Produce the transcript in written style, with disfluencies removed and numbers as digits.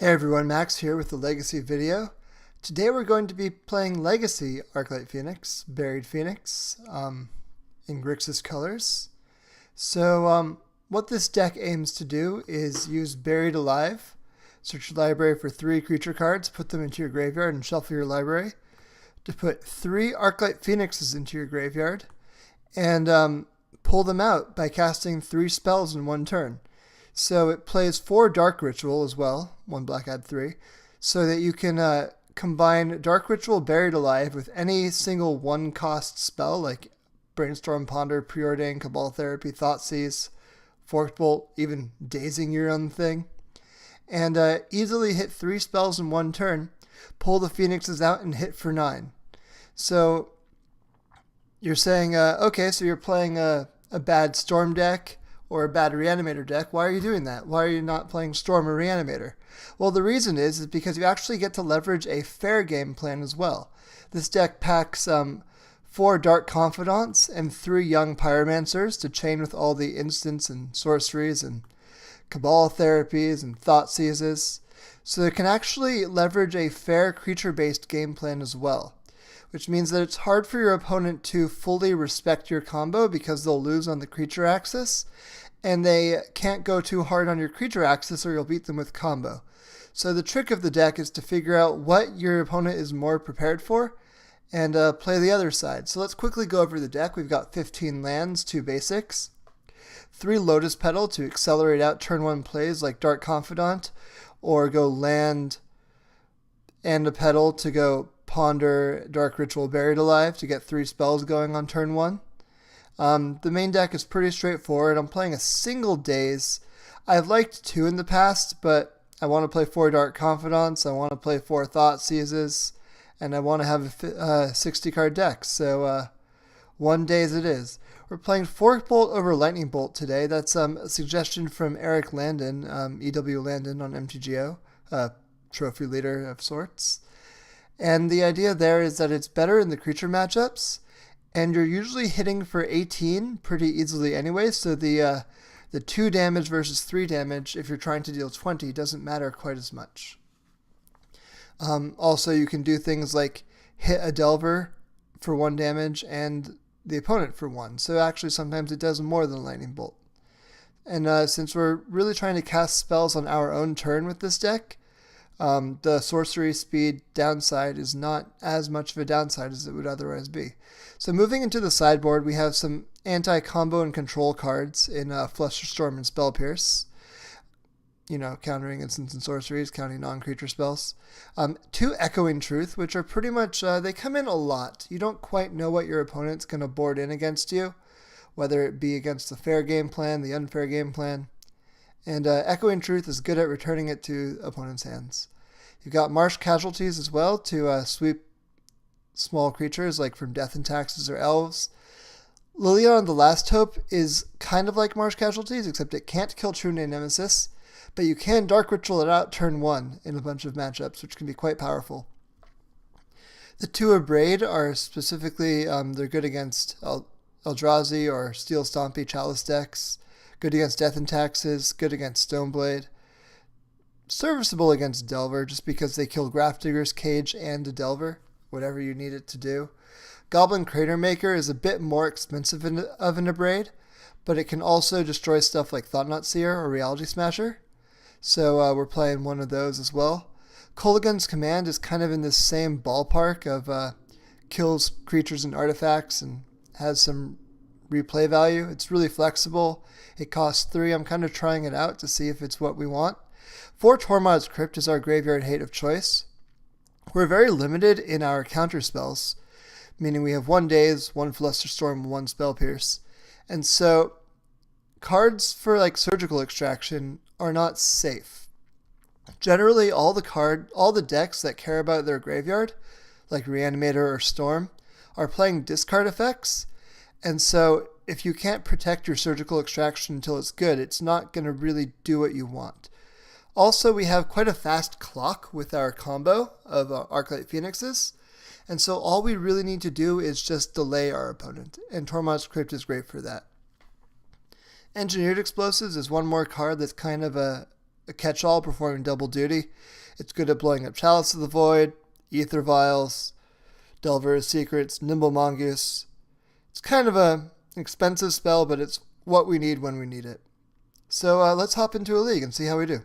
Hey everyone, Max here with the Legacy video. Today we're going to be playing Legacy Arclight Phoenix, Buried Phoenix, in Grixis colors. So what this deck aims to do is use Buried Alive, search your library for 3 creature cards, put them into your graveyard and shuffle your library, to put 3 Arclight Phoenixes into your graveyard, and pull them out by casting 3 spells in one turn. So it plays 4 Dark Ritual as well, 1 black add 3, so that you can combine Dark Ritual Buried Alive with any single 1-cost spell like Brainstorm, Ponder, Preordain, Cabal Therapy, Thoughtseize, Forked Bolt, even dazing your own thing, and easily hit 3 spells in one turn, pull the Phoenixes out and hit for 9. So you're saying, okay, so you're playing a bad Storm deck, or a bad Reanimator deck. Why are you doing that? Why are you not playing Storm or Reanimator? Well, the reason is because you actually get to leverage a fair game plan as well. This deck packs 4 Dark Confidants and 3 Young Pyromancers to chain with all the instants and sorceries and Cabal Therapies and Thoughtseizes. So they can actually leverage a fair creature-based game plan as well, which means that it's hard for your opponent to fully respect your combo because they'll lose on the creature axis, and they can't go too hard on your creature axis or you'll beat them with combo. So the trick of the deck is to figure out what your opponent is more prepared for and play the other side. So let's quickly go over the deck. We've got 15 lands, 2 basics, 3 Lotus Petal to accelerate out turn 1 plays like Dark Confidant, or go land and a Petal to go Ponder, Dark Ritual, Buried Alive to get 3 spells going on turn 1. The main deck is pretty straightforward. I'm playing a single Daze. I've liked 2 in the past, but I want to play 4 Dark Confidants, I want to play 4 Thoughtseizes, and I want to have a 60 card deck. So 1 Daze it is. We're playing Forked Bolt over Lightning Bolt today. That's a suggestion from Eric Landon, EW Landon on MTGO, trophy leader of sorts. And the idea there is that it's better in the creature matchups, and you're usually hitting for 18 pretty easily anyway, so the 2 damage versus 3 damage, if you're trying to deal 20, doesn't matter quite as much. Also, you can do things like hit a Delver for 1 damage and the opponent for 1, so actually sometimes it does more than Lightning Bolt. And since we're really trying to cast spells on our own turn with this deck, the sorcery speed downside is not as much of a downside as it would otherwise be. So moving into the sideboard, we have some anti-combo and control cards in Flusterstorm and Spell Pierce. You know, countering instants and sorceries, counting non-creature spells. 2 Echoing Truth, which are pretty much, they come in a lot. You don't quite know what your opponent's going to board in against you, whether it be against the fair game plan, the unfair game plan. And Echoing Truth is good at returning it to opponent's hands. You've got Marsh Casualties as well to sweep small creatures like from Death and Taxes or Elves. Liliana the Last Hope is kind of like Marsh Casualties, except it can't kill True Name Nemesis, but you can Dark Ritual it out turn 1 in a bunch of matchups, which can be quite powerful. The 2 Abrade are specifically, they're good against Eldrazi or Steel Stompy Chalice decks, good against Death and Taxes, good against Stoneblade. Serviceable against Delver just because they kill Grafdigger's Cage and a Delver, whatever you need it to do. Goblin Cratermaker is a bit more expensive of an Abrade, but it can also destroy stuff like Thought-Knot Seer or Reality Smasher. So we're playing one of those as well. Kolaghan's Command is kind of in this same ballpark of kills creatures and artifacts and has some replay value. It's really flexible. It costs 3. I'm kind of trying it out to see if it's what we want. 4 Tormod's Crypt is our graveyard hate of choice. We're very limited in our counter spells, meaning we have 1 Daze, 1 Flusterstorm, 1 Spell Pierce. And so cards for like Surgical Extraction are not safe. Generally, all the decks that care about their graveyard, like Reanimator or Storm, are playing discard effects. And so if you can't protect your Surgical Extraction until it's good, it's not going to really do what you want. Also, we have quite a fast clock with our combo of Arclight Phoenixes, and so all we really need to do is just delay our opponent, and Tormod's Crypt is great for that. Engineered Explosives is one more card that's kind of a a catch-all performing double duty. It's good at blowing up Chalice of the Void, Ether Vials, Delver's Secrets, Nimble Mongoose. It's kind of an expensive spell, but it's what we need when we need it. So let's hop into a league and see how we do.